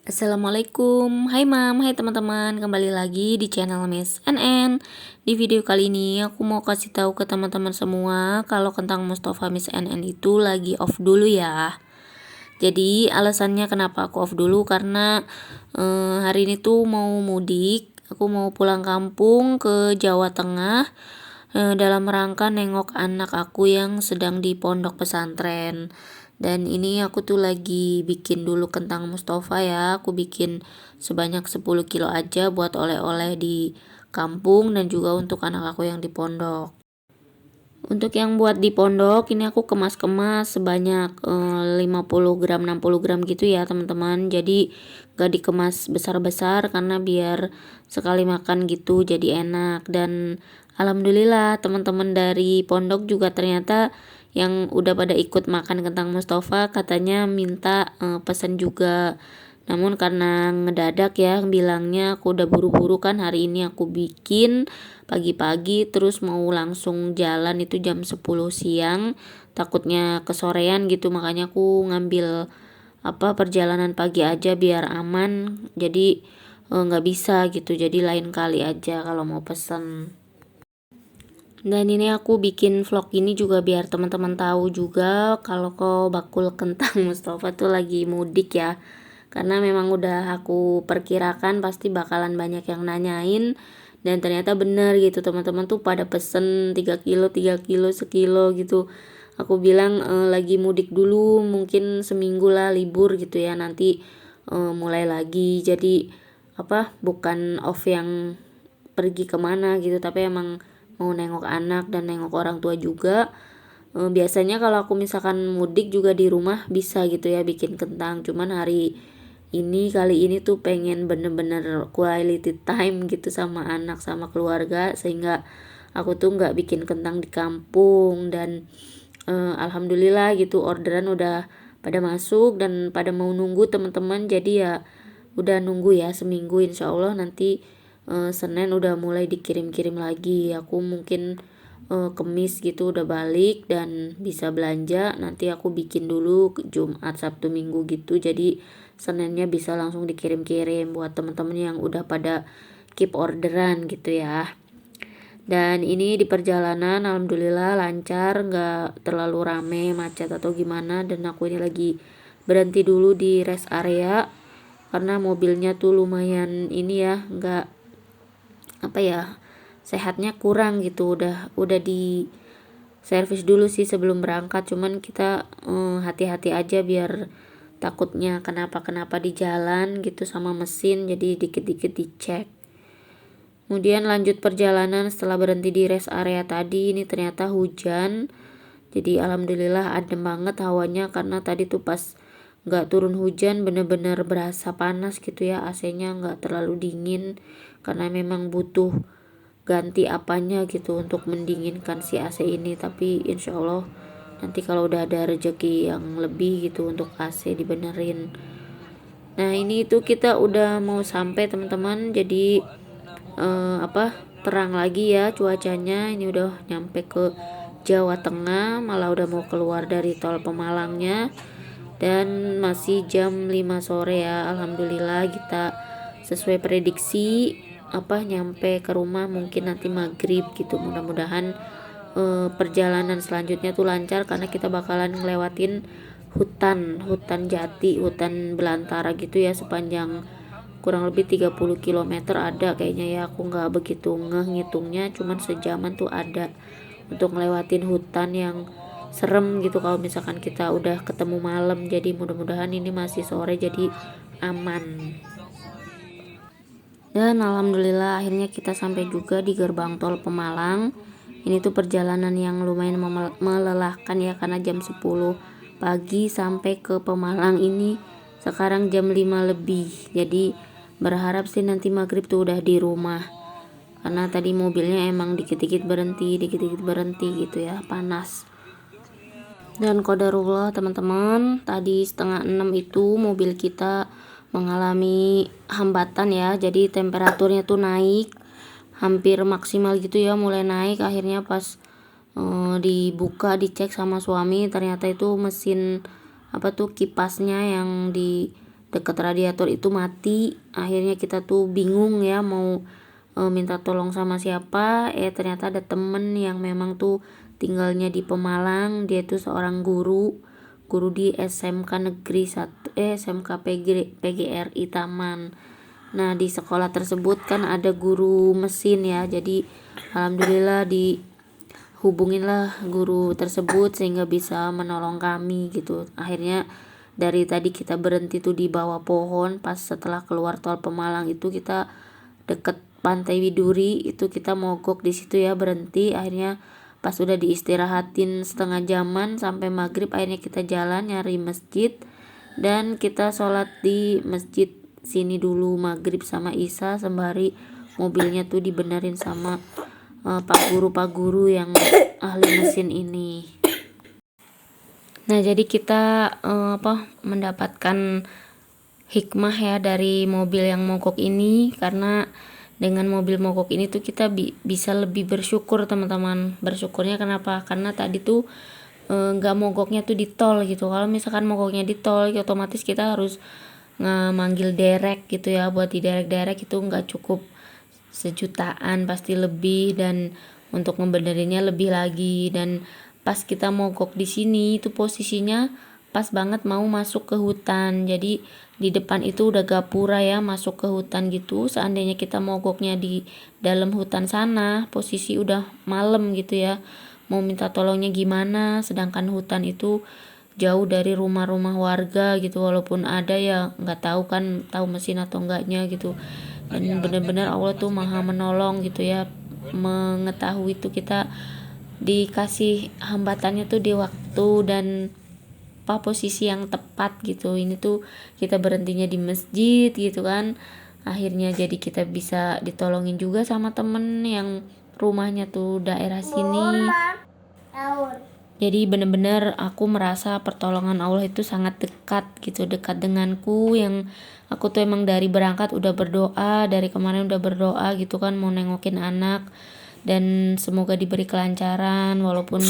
Assalamualaikum, hai Mam, hai teman-teman, kembali lagi di channel Miss NN. Di video kali ini aku mau kasih tahu ke teman-teman semua kalau kentang Mustafa Miss NN itu lagi off dulu ya. Jadi alasannya kenapa aku off dulu karena hari ini tuh mau mudik, aku mau pulang kampung ke Jawa Tengah dalam rangka nengok anak aku yang sedang di pondok pesantren. Dan ini aku tuh lagi bikin dulu kentang Mustafa ya. Aku bikin sebanyak 10 kilo aja buat oleh-oleh di kampung dan juga untuk anak aku yang di pondok. Untuk yang buat di pondok ini aku kemas-kemas sebanyak 50 gram 60 gram gitu ya teman-teman. Jadi gak dikemas besar-besar karena biar sekali makan gitu jadi enak. Dan alhamdulillah teman-teman dari pondok juga ternyata yang udah pada ikut makan kentang Mustafa katanya minta pesan juga. Namun karena ngedadak ya bilangnya, aku udah buru-buru kan hari ini aku bikin pagi-pagi terus mau langsung jalan itu jam 10 siang, takutnya kesorean gitu, makanya aku ngambil perjalanan pagi aja biar aman. Jadi nggak bisa gitu, jadi lain kali aja kalau mau pesen. Dan ini aku bikin vlog ini juga biar teman-teman tahu juga kalau kok bakul kentang Mustafa tuh lagi mudik ya. Karena memang udah aku perkirakan pasti bakalan banyak yang nanyain, dan ternyata bener gitu teman-teman tuh pada pesen 3 kilo 3 kilo sekilo gitu. Aku bilang lagi mudik dulu, mungkin seminggu lah libur gitu ya, nanti mulai lagi. Jadi bukan off yang pergi kemana gitu, tapi emang mau nengok anak dan nengok orang tua juga. Biasanya kalau aku misalkan mudik juga di rumah bisa gitu ya bikin kentang, cuman kali ini tuh pengen bener-bener quality time gitu sama anak sama keluarga, sehingga aku tuh nggak bikin kentang di kampung. Dan alhamdulillah gitu orderan udah pada masuk dan pada mau nunggu teman-teman, jadi ya udah nunggu ya seminggu, insya Allah nanti Senin udah mulai dikirim-kirim lagi. Aku mungkin Kemis gitu udah balik dan bisa belanja. Nanti aku bikin dulu Jumat, Sabtu, Minggu gitu. Jadi Seninnya bisa langsung dikirim-kirim buat teman-teman yang udah pada keep orderan gitu ya. Dan ini di perjalanan alhamdulillah lancar, nggak terlalu rame, macet atau gimana. Dan aku ini lagi berhenti dulu di rest area karena mobilnya tuh lumayan ini ya, nggak sehatnya kurang gitu. Udah di servis dulu sih sebelum berangkat, cuman kita hati-hati aja biar takutnya kenapa-kenapa di jalan gitu sama mesin, jadi dikit-dikit dicek. Kemudian lanjut perjalanan setelah berhenti di rest area tadi, ini ternyata hujan. Jadi alhamdulillah adem banget hawanya, karena tadi tuh pas nggak turun hujan bener-bener berasa panas gitu ya, AC-nya nggak terlalu dingin karena memang butuh ganti apanya gitu untuk mendinginkan si AC ini. Tapi insya Allah nanti kalau udah ada rezeki yang lebih gitu untuk AC dibenerin. Nah ini tuh kita udah mau sampai teman-teman, jadi terang lagi ya cuacanya. Ini udah nyampe ke Jawa Tengah, malah udah mau keluar dari tol Pemalangnya, dan masih jam 5 sore ya. Alhamdulillah kita sesuai prediksi nyampe ke rumah mungkin nanti maghrib gitu. Mudah-mudahan perjalanan selanjutnya tuh lancar karena kita bakalan ngelewatin hutan jati, hutan belantara gitu ya, sepanjang kurang lebih 30 km ada kayaknya ya. Aku nggak begitu ngehitungnya, cuman sejaman tuh ada untuk ngelewatin hutan yang serem gitu kalau misalkan kita udah ketemu malam. Jadi mudah-mudahan ini masih sore jadi aman. Dan alhamdulillah akhirnya kita sampai juga di gerbang tol Pemalang. Ini tuh perjalanan yang lumayan melelahkan ya, karena jam 10 pagi sampai ke Pemalang ini sekarang jam 5 lebih. Jadi berharap sih nanti maghrib tuh udah di rumah, karena tadi mobilnya emang dikit-dikit berhenti gitu ya, panas. Dan qadarullah teman-teman, tadi setengah 6 itu mobil kita mengalami hambatan ya, jadi temperaturnya tuh naik hampir maksimal gitu ya, mulai naik. Akhirnya pas dibuka dicek sama suami, ternyata itu mesin kipasnya yang di dekat radiator itu mati. Akhirnya kita tuh bingung ya mau minta tolong sama siapa. Ternyata ada temen yang memang tuh tinggalnya di Pemalang. Dia tuh seorang guru di SMK Negeri 1 SMK PGRI Taman. Nah di sekolah tersebut kan ada guru mesin ya, jadi alhamdulillah dihubunginlah guru tersebut sehingga bisa menolong kami gitu. Akhirnya dari tadi kita berhenti tuh di bawah pohon, pas setelah keluar tol Pemalang itu kita deket Pantai Widuri, itu kita mogok di situ ya, berhenti. Akhirnya pas udah diistirahatin setengah jaman sampai maghrib, akhirnya kita jalan nyari masjid dan kita sholat di masjid sini dulu maghrib sama isya, sembari mobilnya tuh dibenerin sama pak guru yang ahli mesin ini. Nah jadi kita mendapatkan hikmah ya dari mobil yang mogok ini, karena dengan mobil mogok ini tuh kita bisa lebih bersyukur teman-teman. Bersyukurnya kenapa? Karena tadi tuh nggak mogoknya tuh di tol gitu. Kalau misalkan mogoknya di tol, ya otomatis kita harus manggil derek gitu ya. Buat di derek itu nggak cukup sejutaan, pasti lebih, dan untuk ngebenerinnya lebih lagi. Dan pas kita mogok di sini itu posisinya pas banget mau masuk ke hutan. Jadi di depan itu udah gapura ya, masuk ke hutan gitu. Seandainya kita mogoknya di dalam hutan sana, posisi udah malam gitu ya, mau minta tolongnya gimana, sedangkan hutan itu jauh dari rumah-rumah warga gitu. Walaupun ada ya nggak tahu kan, tahu mesin atau enggaknya gitu. Dan benar-benar Allah tuh maha menolong gitu ya, mengetahui itu kita dikasih hambatannya tuh di waktu dan posisi yang tepat gitu. Ini tuh kita berhentinya di masjid gitu kan. Akhirnya jadi kita bisa ditolongin juga sama temen yang rumahnya tuh daerah sini. Jadi bener-bener aku merasa pertolongan Allah itu sangat dekat gitu, dekat denganku. Yang aku tuh emang dari berangkat udah berdoa, dari kemarin udah berdoa gitu kan, mau nengokin anak dan semoga diberi kelancaran. Walaupun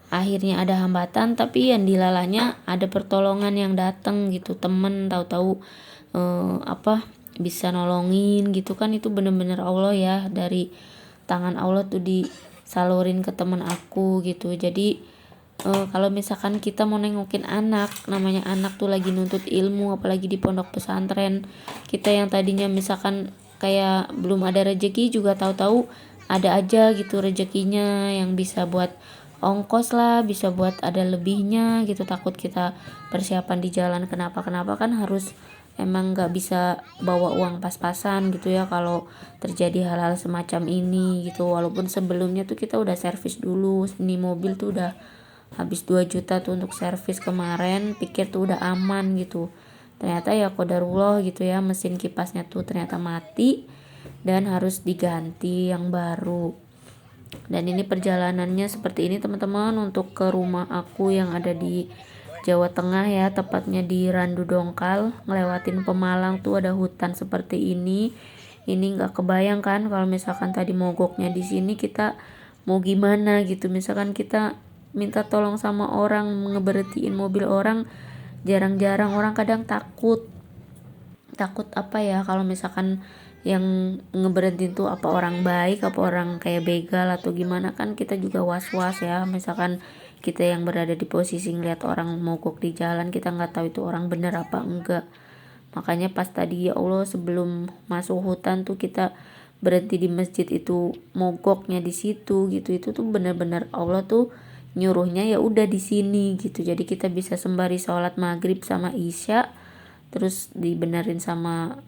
akhirnya ada hambatan, tapi yang dilalanya ada pertolongan yang datang gitu, temen tahu-tahu bisa nolongin gitu kan. Itu bener-bener Allah ya, dari tangan Allah tuh disalurin ke temen aku gitu. Jadi kalau misalkan kita mau nengokin anak, namanya anak tuh lagi nuntut ilmu, apalagi di pondok pesantren, kita yang tadinya misalkan kayak belum ada rezeki juga tahu-tahu ada aja gitu rezekinya yang bisa buat ongkos lah, bisa buat ada lebihnya gitu. Takut kita persiapan di jalan kenapa-kenapa kan, harus emang nggak bisa bawa uang pas-pasan gitu ya kalau terjadi hal-hal semacam ini gitu. Walaupun sebelumnya tuh kita udah servis dulu, ini mobil tuh udah habis 2 juta tuh untuk servis kemarin, pikir tuh udah aman gitu. Ternyata ya qadarullah gitu ya, mesin kipasnya tuh ternyata mati dan harus diganti yang baru. Dan ini perjalanannya seperti ini teman-teman untuk ke rumah aku yang ada di Jawa Tengah ya, tepatnya di Randu Dongkal. Ngelewatin Pemalang tuh ada hutan seperti ini. Ini nggak kebayang kan kalau misalkan tadi mogoknya di sini, kita mau gimana gitu. Misalkan kita minta tolong sama orang, ngeberhentiin mobil orang, jarang-jarang orang kadang takut apa ya, kalau misalkan yang ngeberhentiin tuh apa orang baik, apa orang kayak begal atau gimana kan, kita juga was-was ya. Misalkan kita yang berada di posisi ngeliat orang mogok di jalan, kita nggak tahu itu orang bener apa enggak. Makanya pas tadi ya Allah, sebelum masuk hutan tuh kita berhenti di masjid itu, mogoknya di situ gitu. Itu tuh bener-bener Allah tuh nyuruhnya ya udah di sini gitu. Jadi kita bisa sembari sholat maghrib sama isya, terus dibenerin sama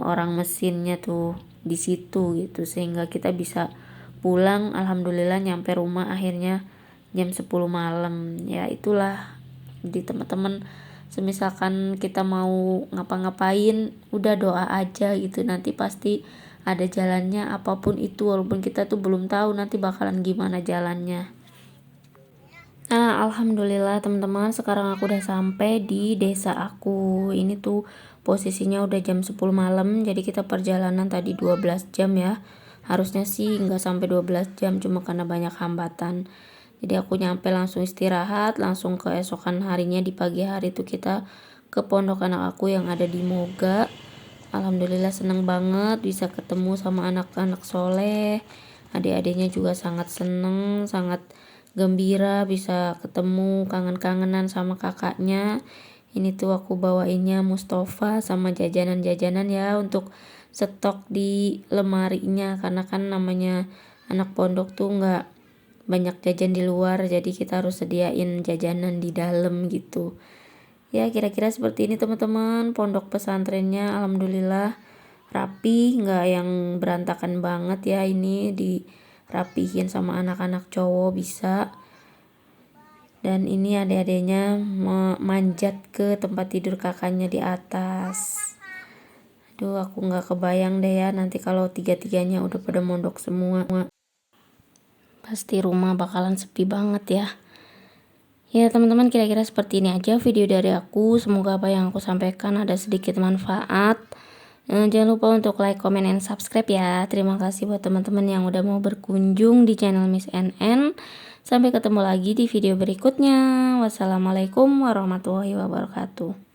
orang mesinnya tuh di situ gitu, sehingga kita bisa pulang. Alhamdulillah nyampe rumah akhirnya jam 10 malam. Ya itulah, di teman-teman semisalkan kita mau ngapa-ngapain udah doa aja gitu, nanti pasti ada jalannya apapun itu, walaupun kita tuh belum tahu nanti bakalan gimana jalannya. Nah alhamdulillah teman-teman, sekarang aku udah sampai di desa aku. Ini tuh posisinya udah jam 10 malam, jadi kita perjalanan tadi 12 jam ya. Harusnya sih nggak sampai 12 jam, cuma karena banyak hambatan. Jadi aku nyampe langsung istirahat, langsung keesokan harinya di pagi hari tuh kita ke pondok anak aku yang ada di Moga. Alhamdulillah seneng banget bisa ketemu sama anak-anak soleh. Adik-adiknya juga sangat seneng, sangat gembira bisa ketemu, kangen-kangenan sama kakaknya. Ini tuh aku bawainnya Mustafa sama jajanan-jajanan ya untuk stok di lemarinya, karena kan namanya anak pondok tuh nggak banyak jajan di luar, jadi kita harus sediain jajanan di dalam gitu. Ya kira-kira seperti ini teman-teman pondok pesantrennya. Alhamdulillah rapi, nggak yang berantakan banget ya. Ini dirapihin sama anak-anak cowok bisa. Dan ini adik-adiknya manjat ke tempat tidur kakaknya di atas. Aduh aku nggak kebayang deh ya nanti kalau tiga-tiganya udah pada mondok semua. Pasti rumah bakalan sepi banget ya. Ya teman-teman, kira-kira seperti ini aja video dari aku. Semoga apa yang aku sampaikan ada sedikit manfaat. Jangan lupa untuk like, comment, and subscribe ya. Terima kasih buat teman-teman yang udah mau berkunjung di channel Miss NN. Sampai ketemu lagi di video berikutnya. Wassalamualaikum warahmatullahi wabarakatuh.